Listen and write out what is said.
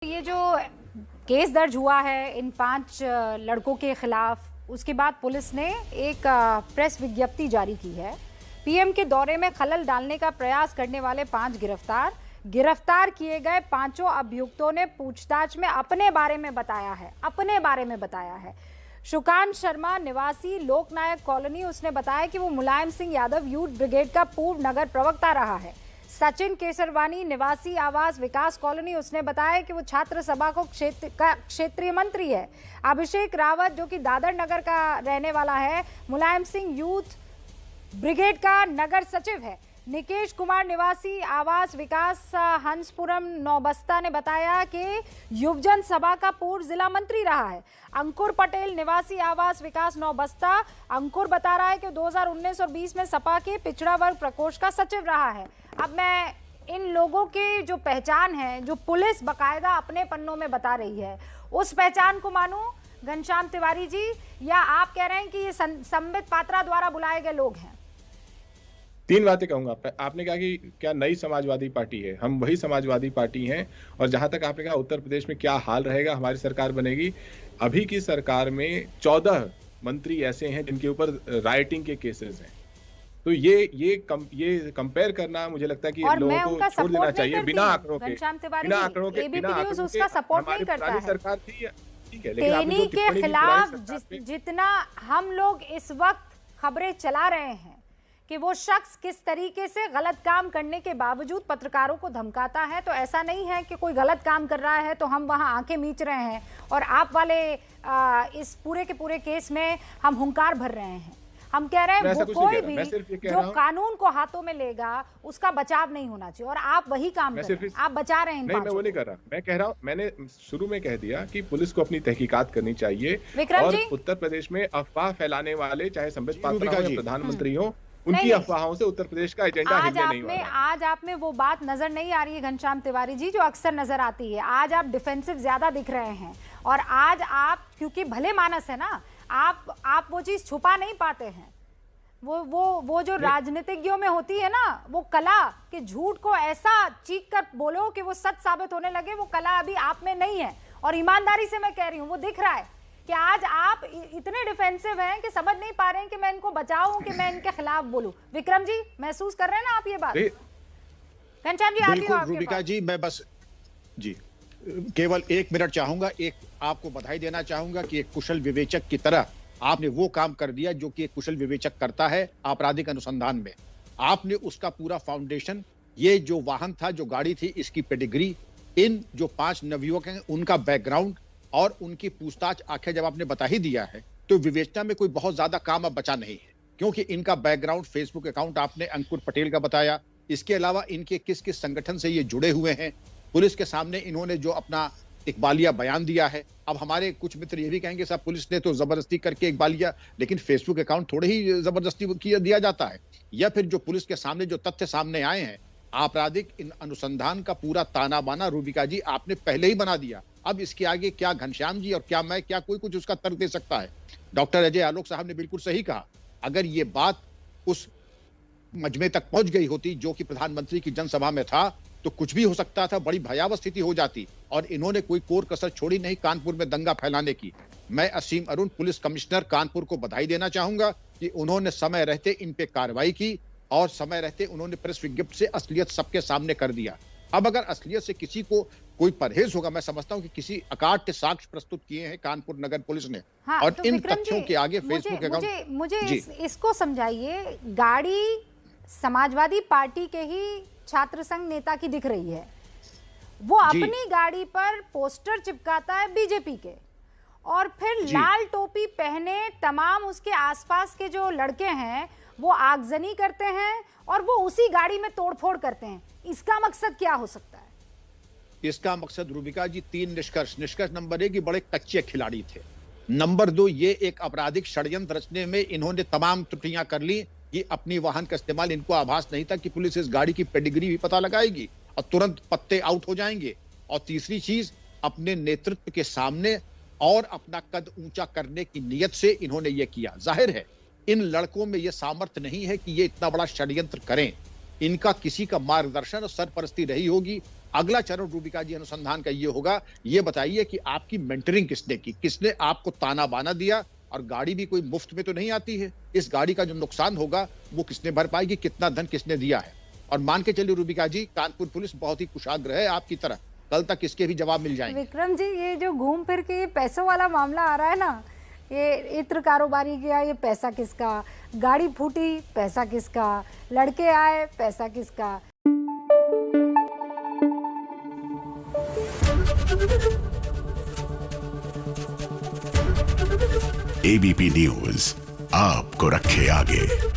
ये जो केस दर्ज हुआ है इन 5 लड़कों के खिलाफ, उसके बाद पुलिस ने एक प्रेस विज्ञप्ति जारी की है। पीएम के दौरे में खलल डालने का प्रयास करने वाले 5 गिरफ्तार किए गए 5 अभियुक्तों ने पूछताछ में अपने बारे में बताया है। सुकांत शर्मा निवासी लोकनायक कॉलोनी, उसने बताया कि वो मुलायम सिंह यादव यूथ ब्रिगेड का पूर्व नगर प्रवक्ता रहा है। सचिन केसरवानी निवासी आवास विकास कॉलोनी, उसने बताया कि वो छात्र सभा को क्षेत्रीय मंत्री है। अभिषेक रावत जो कि दादर नगर का रहने वाला है, मुलायम सिंह यूथ ब्रिगेड का नगर सचिव है। निकेश कुमार निवासी आवास विकास हंसपुरम नौबस्ता ने बताया कि युवजन सभा का पूर्व जिला मंत्री रहा है। अंकुर पटेल निवासी आवास विकास नौबस्ता, अंकुर बता रहा है कि 2019 और 20 में सपा के पिछड़ा वर्ग प्रकोष्ठ का सचिव रहा है। अब मैं इन लोगों की जो पहचान है, जो पुलिस बकायदा अपने पन्नों में बता रही है, उस पहचान को मानूं घनश्याम तिवारी जी, या आप कह रहे हैं कि ये संबित पात्रा द्वारा बुलाए गए लोग हैं? 3 बातें कहूंगा। आपने कहा कि क्या नई समाजवादी पार्टी है, हम वही समाजवादी पार्टी हैं। और जहां तक आपने कहा उत्तर प्रदेश में क्या हाल रहेगा, हमारी सरकार बनेगी, अभी की सरकार में 14 मंत्री ऐसे हैं जिनके ऊपर राइटिंग के केसेस हैं। तो ये कंपेयर करना मुझे लगता है कि लोगों को छोड़ देना चाहिए बिना आंकड़ों के। उसका सपोर्ट नहीं करता है। सरकार थी, ठीक है, लेकिन के खिलाफ जितना हम लोग इस वक्त खबरें चला रहे हैं कि वो शख्स किस तरीके से गलत काम करने के बावजूद पत्रकारों को धमकाता है, तो ऐसा नहीं है कि कोई गलत काम कर रहा है तो हम वहां आंखें मीच रहे हैं और आप वाले इस पूरे के पूरे केस में हम हुंकार भर रहे हैं। हम कह रहे हैं वो कोई भी जो कानून को हाथों में लेगा उसका बचाव नहीं होना चाहिए, और आप वही काम कर रहे हैं, आप बचा रहे हैं। नहीं, मैं वो नहीं कर रहा। मैं कह रहा हूँ, मैंने शुरू में कह दिया कि पुलिस को अपनी तहकीकात करनी चाहिए। और उत्तर प्रदेश में अफवाह फैलाने वाले, चाहे संबित पात्रा हो या प्रधानमंत्री हो, उनकी अफवाहों से उत्तर प्रदेश का एजेंडा हिलने नहीं वाला। आज आप में वो बात नजर नहीं आ रही है घनश्याम तिवारी जी, जो अक्सर नजर आती है। आज आप डिफेंसिव ज्यादा दिख रहे हैं, और आज आप, क्योंकि भले मानस है ना, आप वो चीज छुपा नहीं पाते हैं। वो जो राजनीतिज्ञों में होती है ना, वो कला कि झूठ को ऐसा चीख कर बोलो कि वो सच साबित होने लगे, वो कला अभी आप में नहीं है। और ईमानदारी से मैं कह रही हूँ, वो दिख रहा है कि आज आप इतने डिफेंसिव हैं कि समझ नहीं पा रहे हैं कि मैं इनको बचाऊं कि मैं इनके खिलाफ बोलूं। विक्रम जी, महसूस कर रहे हैं ना आप ये बात? घनश्याम जी, बिल्कुल रूबिका जी, मैं बस जी केवल 1 मिनट चाहूंगा। एक आपको बधाई देना चाहूंगा कि एक कुशल विवेचक की तरह आपने वो काम कर दिया जो कि एक कुशल विवेचक करता है आपराधिक अनुसंधान में। आपने उसका पूरा फाउंडेशन, ये जो वाहन था, जो गाड़ी थी, इसकी पेडिग्री, इन जो 5 नवयुवक हैं उनका बैकग्राउंड और उनकी पूछताछ आखिर जब आपने बता ही दिया है, तो विवेचना में कोई बहुत ज्यादा काम अब बचा नहीं है, क्योंकि इनका बैकग्राउंड, फेसबुक अकाउंट आपने अंकुर पटेल का बताया, इसके अलावा इनके किस किस संगठन से ये जुड़े हुए हैं, पुलिस के सामने इन्होंने जो अपना इकबालिया बयान दिया है। अब हमारे कुछ मित्र ये भी कहेंगे साहब पुलिस ने तो जबरदस्ती करके इकबालिया, लेकिन फेसबुक अकाउंट थोड़े ही जबरदस्ती दिया जाता है। या फिर जो पुलिस के सामने जो तथ्य सामने आए हैं, आपराधिक अनुसंधान का पूरा ताना बाना रूबिका जी आपने पहले ही बना दिया। अब इसके आगे क्या घनश्याम जी और क्या मैं, क्या कोई कुछ उसका तर्क दे सकता है? डॉक्टर अजय आलोक साहब ने बिल्कुल सही कहा। अगर ये बात उस मजमे तक पहुंच गई होती जो कि प्रधानमंत्री की जनसभा में था, तो कुछ भी हो सकता था, बड़ी भयावह स्थिति हो जाती। और इन्होंने कोई कोर कसर छोड़ी नहीं कानपुर में दंगा फैलाने की। मैं असीम अरुण, पुलिस कमिश्नर कानपुर को बधाई देना चाहूंगा कि उन्होंने समय रहते इन पे कार्रवाई की और समय रहते उन्होंने प्रेस विज्ञप्ति से असलियत सबके सामने कर दिया। अब अगर असलियत से किसी को कोई परहेज होगा, मैं समझता हूं कि किसी अकाट्य साक्ष्य प्रस्तुत किए हैं कानपुर नगर पुलिस ने। हाँ, और तो इन तथ्यों के आगे फेसबुक अकाउंट, मुझे इसको समझाइए। गाड़ी समाजवादी पार्टी के ही छात्र संघ नेता की दिख रही है, वो अपनी गाड़ी पर पोस्टर चिपकाता है बीजेपी के, और फिर लाल टोपी पहने तमाम उसके आसपास के जो लड़के हैं वो आगजनी करते हैं और वो उसी गाड़ी में तोड़फोड़ करते हैं। इसका मकसद क्या हो सकता है? इसका मकसद रूबिका जी 3 निष्कर्ष नंबर 1, ये बड़े कच्चे खिलाड़ी थे। नंबर 2, ये एक आपराधिक षड्यंत्र रचने में इन्होंने तमाम त्रुटियां कर ली। ये अपनी वाहन का इस्तेमाल, इनको आभास नहीं था कि पुलिस इस गाड़ी की पेडिग्री भी पता लगाएगी और तुरंत पत्ते आउट हो जाएंगे। और तीसरी चीज, अपने नेतृत्व के सामने और अपना कद ऊंचा करने की नियत से इन्होंने ये किया। जाहिर है इन लड़कों में ये सामर्थ्य नहीं है कि ये इतना बड़ा षड्यंत्र करें, इनका किसी का मार्गदर्शन और सरपरस्ती रही होगी। अगला चरण रूबिका जी अनुसंधान का ये होगा, ये बताइए कि आपकी मेंटरिंग किसने की, किसने आपको ताना बाना दिया, और गाड़ी भी कोई मुफ्त में तो नहीं आती है। इस गाड़ी का जो नुकसान होगा वो किसने भर पाएगी, कितना धन किसने दिया है। और मान के चलिए रूबिका जी, कानपुर पुलिस बहुत ही कुशाग्र है आपकी तरह, कल तक इसके भी जवाब मिल जाएंगे। विक्रम जी, ये जो घूम फिर के ये पैसों वाला मामला आ रहा है ना, ये इत्र कारोबारी गया, ये पैसा किसका, गाड़ी फूटी पैसा किसका, लड़के आए पैसा किसका। एबीपी न्यूज आपको रखे आगे।